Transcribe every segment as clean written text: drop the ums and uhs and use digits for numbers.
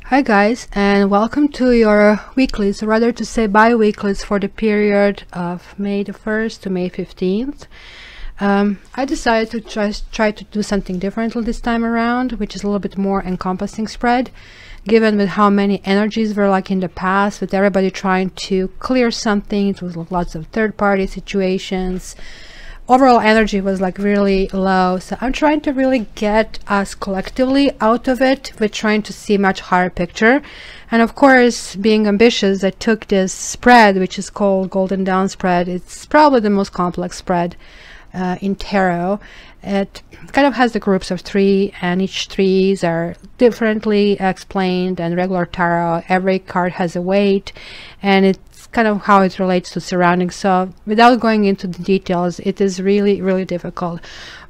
Hi guys, and welcome to your weeklies, or rather to say bi-weeklies for the period of May the 1st to May 15th. I decided to try to do something different this time around, which is a little bit more encompassing spread, given with how many energies were like in the past, with everybody trying to clear something. It was lots of third-party situations. Overall energy was like really low, so I'm trying to really get us collectively out of it. We're trying to see much higher picture, and of course, being ambitious, I took this spread which is called Golden Dawn spread. It's probably the most complex spread in tarot. It kind of has the groups of 3, and each 3s are differently explained, and regular tarot, every card has a weight, and it's kind of how it relates to surroundings. So without going into the details, it is really difficult,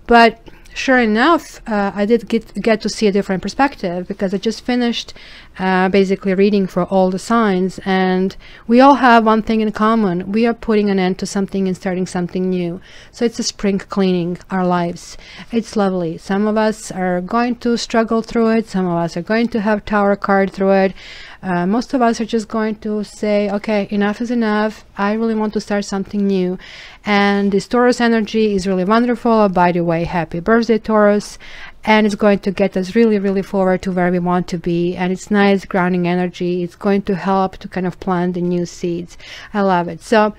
but sure enough, I did get to see a different perspective, because I just finished basically reading for all the signs, and we all have one thing in common: we are putting an end to something and starting something new. So it's a spring cleaning our lives. It's lovely. Some of us are going to struggle through it, some of us are going to have Tower card through it. Most of us are just going to say, okay, enough is enough, I really want to start something new. And this Taurus energy is really wonderful. By the way, happy birthday, Taurus. And it's going to get us really forward to where we want to be, and it's nice grounding energy. It's going to help to kind of plant the new seeds. I love it. So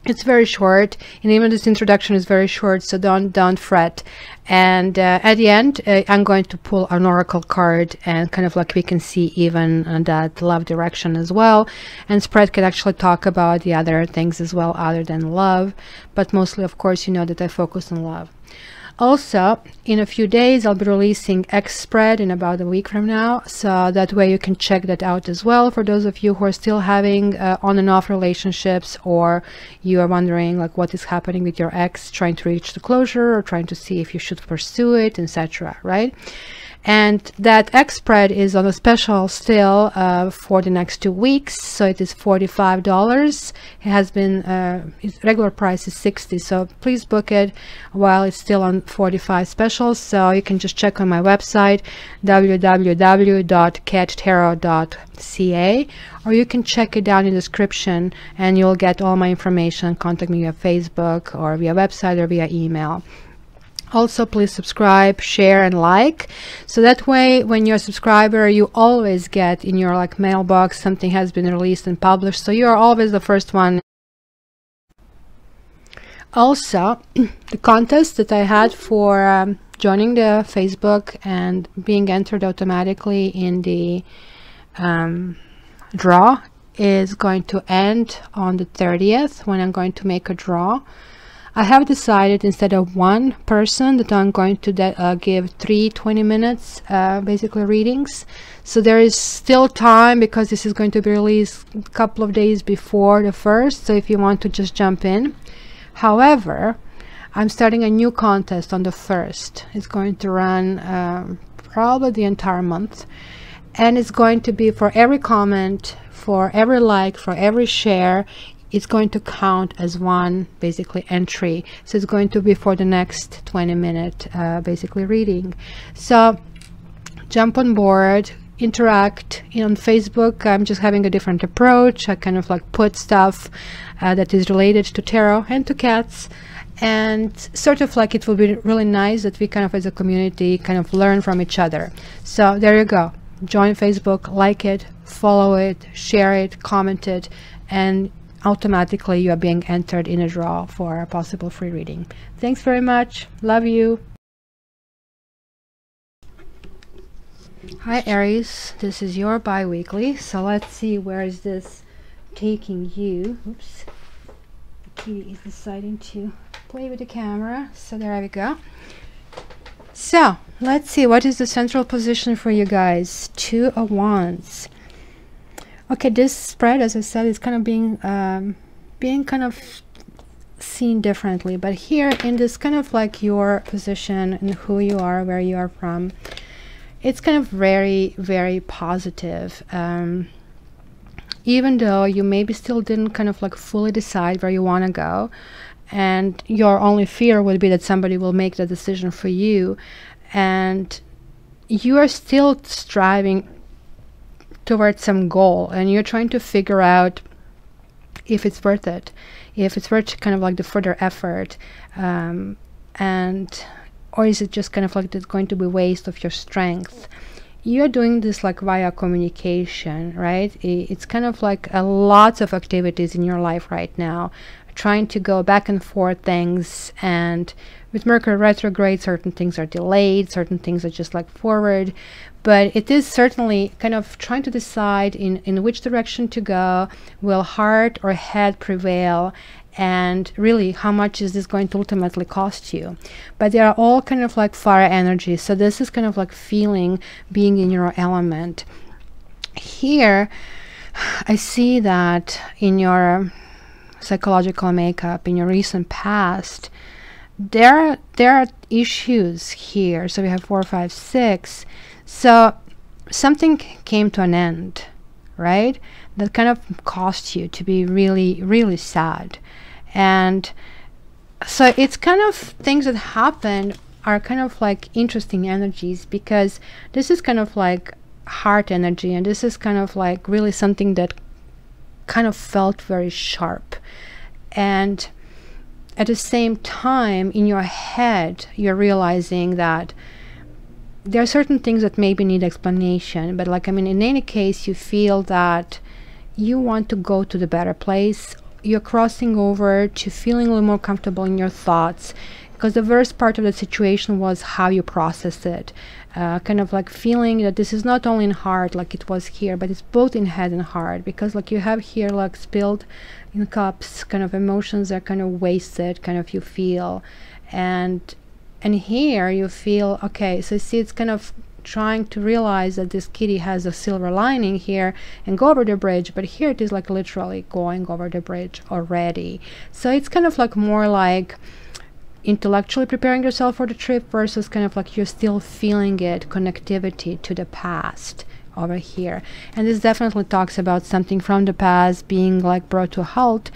it's very short, and even this introduction is very short, so don't fret. And at the end, I'm going to pull an oracle card, and kind of like we can see even that love direction as well. And spread can actually talk about the other things as well other than love, but mostly, of course, you know that I focus on love. Also, in a few days, I'll be releasing X spread in about a week from now, so that way you can check that out as well, for those of you who are still having on and off relationships, or you are wondering like what is happening with your ex, trying to reach the closure, or trying to see if you should pursue it, etc., right? And that X spread is on a special still for the next 2 weeks, so it is $45. It has been its regular price is $60, so please book it while it's still on 45 specials. So you can just check on my website, www.cattarot.ca, or you can check it down in the description, and you'll get all my information. Contact me via Facebook or via website or via email. Also, please subscribe, share, and like, so that way when you're a subscriber, you always get in your like mailbox something has been released and published, so you're always the first one. Also, the contest that I had for joining the Facebook and being entered automatically in the draw is going to end on the 30th, when I'm going to make a draw. I have decided, instead of one person, that I'm going to give 3 20-minute basically readings. So there is still time, because this is going to be released a couple of days before the 1st, so if you want to just jump in. However, I'm starting a new contest on the 1st. It's going to run probably the entire month, and it's going to be for every comment, for every like, for every share. It's going to count as one basically entry, so it's going to be for the next 20-minute basically reading. So jump on board, interact. On Facebook, I'm just having a different approach. I kind of like put stuff that is related to tarot and to cats, and sort of like it will be really nice that we kind of as a community kind of learn from each other. So there you go. Join Facebook, like it, follow it, share it, comment it, and automatically you are being entered in a draw for a possible free reading. Thanks very much. Love you. Hi Aries, this is your bi-weekly, so let's see where is this taking you. Oops, the kitty is deciding to play with the camera, so there we go. So let's see, what is the central position for you guys? 2 of Wands. Okay, this spread, as I said, is kind of being kind of seen differently, but here in this kind of like your position and who you are, where you are from, it's kind of very positive. Even though you maybe still didn't kind of like fully decide where you want to go, and your only fear would be that somebody will make the decision for you, and you are still striving towards some goal and you're trying to figure out if it's worth it, if it's worth kind of like the further effort, and or is it just kind of like it's going to be waste of your strength. You're doing this like via communication, right? It's kind of like a lots of activities in your life right now, trying to go back and forth things. And with Mercury retrograde, certain things are delayed, certain things are just like forward, but it is certainly kind of trying to decide in which direction to go. Will heart or head prevail? And really, how much is this going to ultimately cost you? But they are all kind of like fire energy, so this is kind of like feeling, being in your element. Here I see that in your psychological makeup, in your recent past, there are issues here. So we have 4, 5, 6. So something came to an end, right? That kind of caused you to be really, really sad. And so it's kind of things that happen are kind of like interesting energies, because this is kind of like heart energy, and this is kind of like really something that kind of felt very sharp. And at the same time, in your head, you're realizing that there are certain things that maybe need explanation, but like, I mean, in any case, you feel that you want to go to the better place. You're crossing over to feeling a little more comfortable in your thoughts, because the worst part of the situation was how you process it. Kind of like feeling that this is not only in heart like it was here, but it's both in head and heart, because like you have here like spilled in cups, kind of emotions are kind of wasted, kind of you feel. And here you feel, okay, so see, it's kind of trying to realize that this kitty has a silver lining here and go over the bridge, but here it is like literally going over the bridge already. So it's kind of like more like intellectually preparing yourself for the trip versus kind of like you're still feeling it, connectivity to the past over here. And this definitely talks about something from the past being like brought to a halt.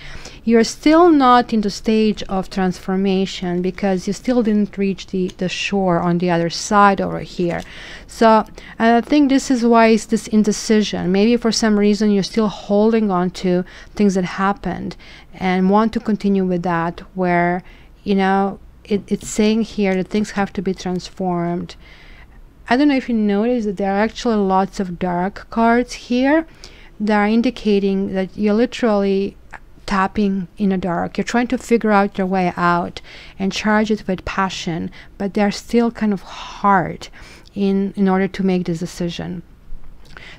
You're still not in the stage of transformation, because you still didn't reach the shore on the other side over here. So I think this is why it's this indecision. Maybe for some reason you're still holding on to things that happened and want to continue with that, where, you know, it's saying here that things have to be transformed. I don't know if you notice that there are actually lots of dark cards here that are indicating that you're literally tapping in the dark. You're trying to figure out your way out and charge it with passion, but they're still kind of hard in order to make this decision.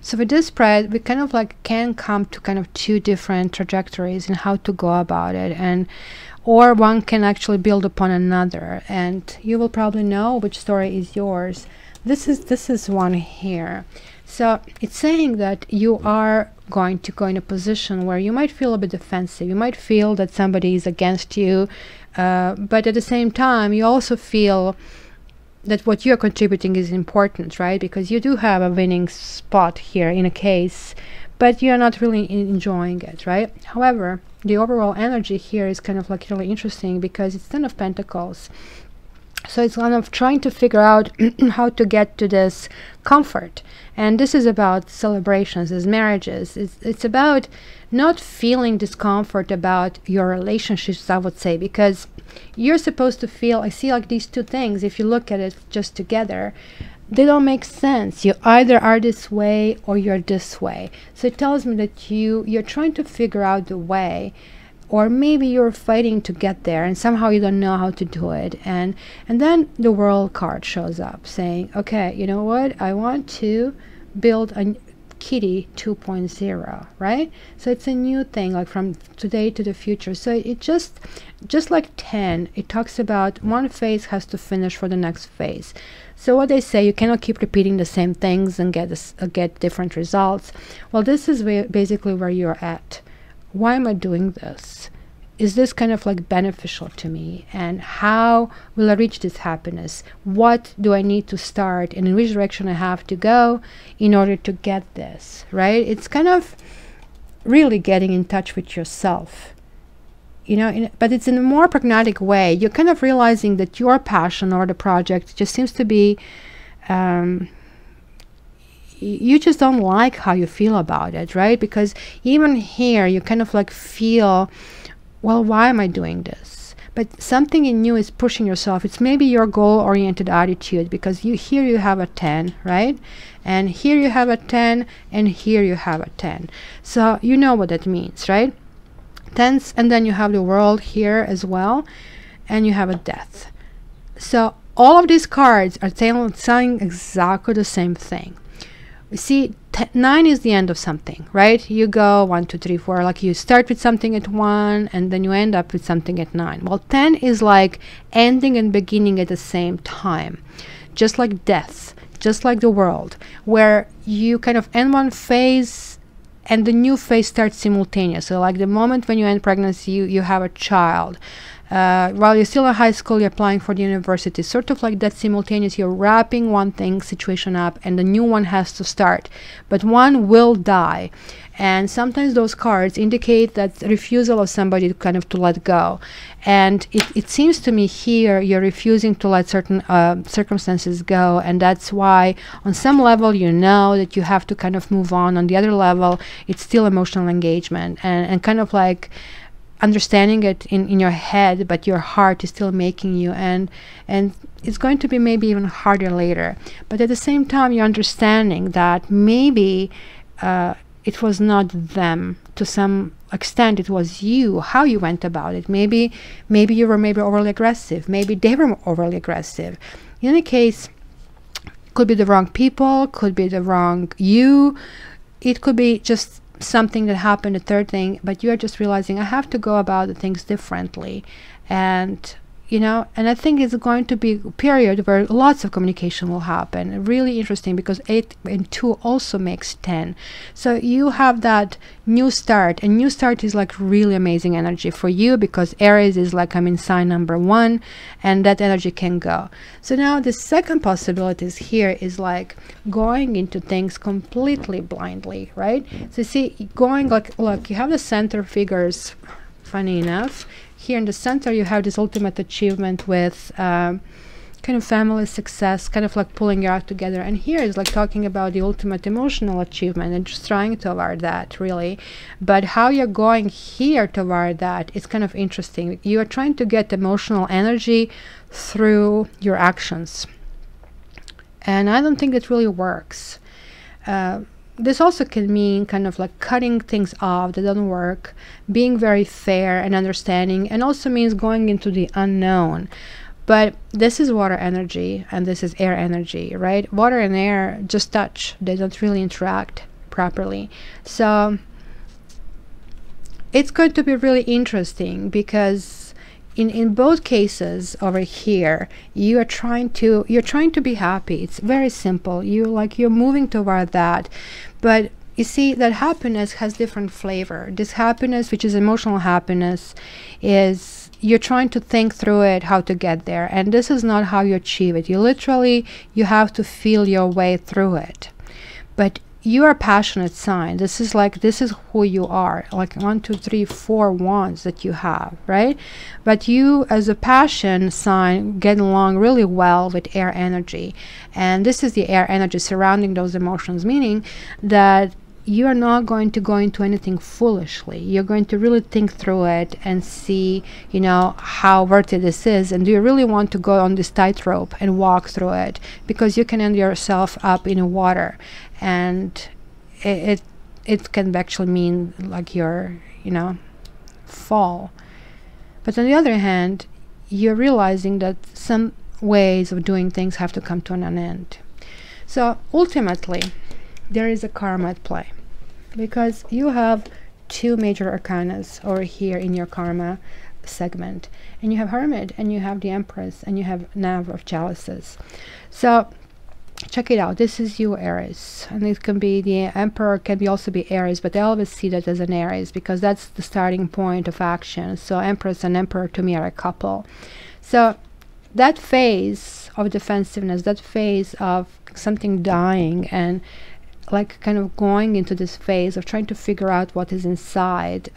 So with this spread, we kind of like can come to kind of two different trajectories in how to go about it, and or one can actually build upon another, and you will probably know which story is yours. This is one here. So it's saying that you are going to go in a position where you might feel a bit defensive. You might feel that somebody is against you, but at the same time, you also feel that what you're contributing is important, right? Because you do have a winning spot here in a case, but you're not really enjoying it, right? However, the overall energy here is kind of like really interesting, because it's Ten of Pentacles. So it's kind of trying to figure out how to get to this comfort. And this is about celebrations, as marriages. It's about not feeling discomfort about your relationships, I would say, because you're supposed to feel, I see like these two things, if you look at it just together, they don't make sense. You either are this way or you're this way. So it tells me that you're trying to figure out the way, or maybe you're fighting to get there and somehow you don't know how to do it. And then the World card shows up saying, okay, you know what, I want to build a kitty 2.0, right? So it's a new thing, like from today to the future. So it just like 10, it talks about one phase has to finish for the next phase. So what they say, you cannot keep repeating the same things and get different results. Well, this is basically where you're at. Why am I doing this? Is this kind of like beneficial to me? And how will I reach this happiness? What do I need to start, and in which direction I have to go in order to get this, right? It's kind of really getting in touch with yourself, you know, but it's in a more pragmatic way. You're kind of realizing that your passion or the project just seems to be you just don't like how you feel about it, right? Because even here you kind of like feel, well, why am I doing this? But something in you is pushing yourself. It's maybe your goal-oriented attitude, because here you have a 10, right? And here you have a 10, and here you have a 10. So you know what that means, right? Tens, and then you have the world here as well, and you have a death. So all of these cards are saying exactly the same thing. You see, 9 is the end of something, right? You go 1, 2, 3, 4, like you start with something at 1 and then you end up with something at 9. Well, 10 is like ending and beginning at the same time, just like death, just like the world, where you kind of end one phase and the new phase starts simultaneously. So like the moment when you end pregnancy, you have a child. While you're still in high school, you're applying for the university, sort of like that simultaneous. You're wrapping one thing situation up and the new one has to start, but one will die. And sometimes those cards indicate that refusal of somebody to let go. And it seems to me here you're refusing to let certain circumstances go, and that's why on some level you know that you have to kind of move on. On the other level, it's still emotional engagement and kind of like understanding it in your head, but your heart is still making you, and it's going to be maybe even harder later. But at the same time, you're understanding that maybe it was not them. To some extent, it was you, how you went about it. Maybe you were overly aggressive. Maybe they were overly aggressive. In any case, could be the wrong people, could be the wrong you. It could be just something that happened, a third thing, but you are just realizing I have to go about the things differently. And and I think it's going to be a period where lots of communication will happen. Really interesting, because 8 and 2 also makes 10. So you have that new start, and new start is like really amazing energy for you, because Aries is like, sign number 1, and that energy can go. So now the second possibility is here is like going into things completely blindly, right? So you see, going like, look, you have the center figures, funny enough. Here in the center, you have this ultimate achievement with kind of family success, kind of like pulling you out together. And here is like talking about the ultimate emotional achievement and just trying toward that, really. But how you're going here toward that is kind of interesting. You are trying to get emotional energy through your actions. And I don't think it really works. This also can mean kind of like cutting things off that don't work, being very fair and understanding, and also means going into the unknown. But this is water energy and this is air energy, right? Water and air just touch. They don't really interact properly. So it's going to be really interesting, because in both cases over here, you're trying to be happy. It's very simple. You're moving toward that. But you see that happiness has different flavor. This happiness, which is emotional happiness, is you're trying to think through it, how to get there. And this is not how you achieve it. You have to feel your way through it. But you are a passionate sign. This is who you are, like 1, 2, 3, 4 wands that you have, right? But you as a passion sign get along really well with air energy, and this is the air energy surrounding those emotions, meaning that you are not going to go into anything foolishly. You're going to really think through it and see, how worth it this is, and do you really want to go on this tightrope and walk through it, because you can end yourself up in the water, and it can actually mean like your fall. But on the other hand, you're realizing that some ways of doing things have to come to an end. So ultimately, there is a karma at play, because you have 2 major arcanas over here in your karma segment, and you have Hermit, and you have the Empress, and you have Knave of Chalices. So check it out. This is you, Aries, and it can be the Emperor, can also be Aries, but I always see that as an Aries, because that's the starting point of action. So Empress and Emperor to me are a couple. So that phase of defensiveness, that phase of something dying, and like kind of going into this phase of trying to figure out what is inside,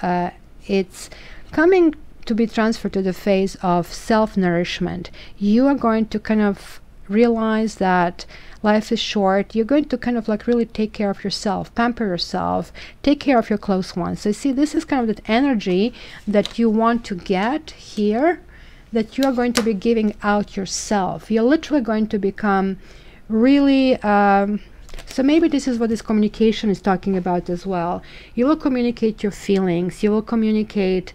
it's coming to be transferred to the phase of self-nourishment. You are going to kind of realize that life is short. You're going to kind of like really take care of yourself, pamper yourself, take care of your close ones. So see, this is kind of that energy that you want to get here, that you are going to be giving out yourself. You're literally going to become really so maybe this is what this communication is talking about as well. You will communicate your feelings, you will communicate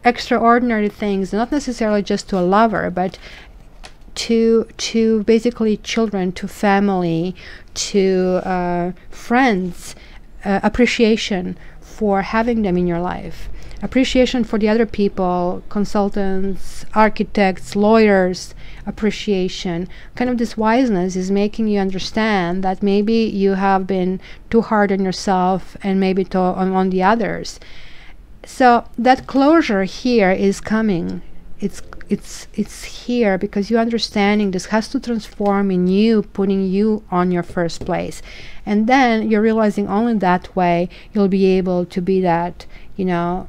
extraordinary things, not necessarily just to a lover, but to basically children, to family, to friends. Appreciation for having them in your life, appreciation for the other people, consultants, architects, lawyers. Appreciation, kind of this wiseness is making you understand that maybe you have been too hard on yourself and maybe on the others. So that closure here is coming. It's here because you're understanding this has to transform in you, putting you on your first place, and then you're realizing only that way you'll be able to be that, you know,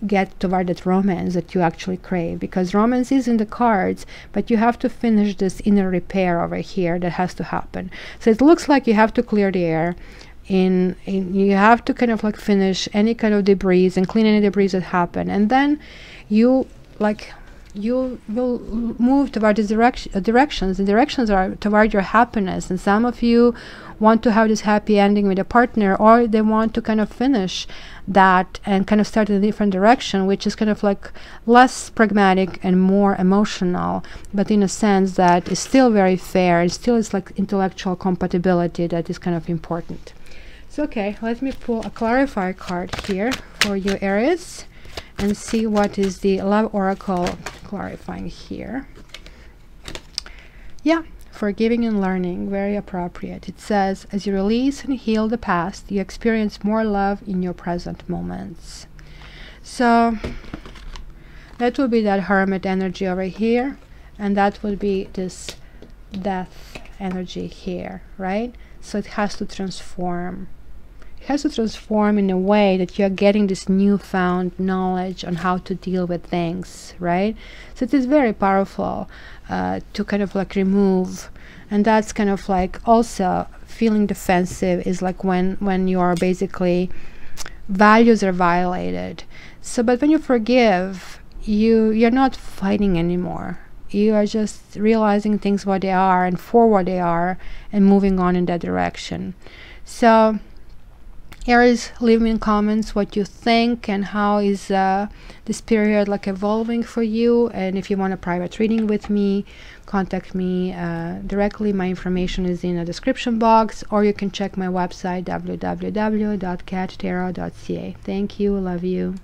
get toward that romance that you actually crave, because romance is in the cards, but you have to finish this inner repair over here that has to happen. So it looks like you have to clear the air, you have to kind of like finish any kind of debris and clean any debris that happen, and then you will move toward these directions. The directions are toward your happiness, and some of you want to have this happy ending with a partner, or they want to kind of finish that and kind of start in a different direction, which is kind of like less pragmatic and more emotional, but in a sense that is still very fair, and still is like intellectual compatibility that is kind of important. So okay, let me pull a clarifier card here for you, Aries, and see what is the love oracle clarifying here. Yeah, forgiving and learning, very appropriate. It says, as you release and heal the past, you experience more love in your present moments. So that would be that hermit energy over here, and that would be this death energy here, right? So it has to transform. It has to transform in a way that you're getting this newfound knowledge on how to deal with things, right? So it is very powerful to kind of like remove, and that's kind of like also feeling defensive is like when you are basically values are violated. So but when you forgive, you're not fighting anymore. You are just realizing things what they are and for what they are and moving on in that direction. So Aries, leave me in comments what you think and how is this period like evolving for you. And if you want a private reading with me, contact me directly. My information is in the description box, or you can check my website www.cattarot.ca. Thank you, love you.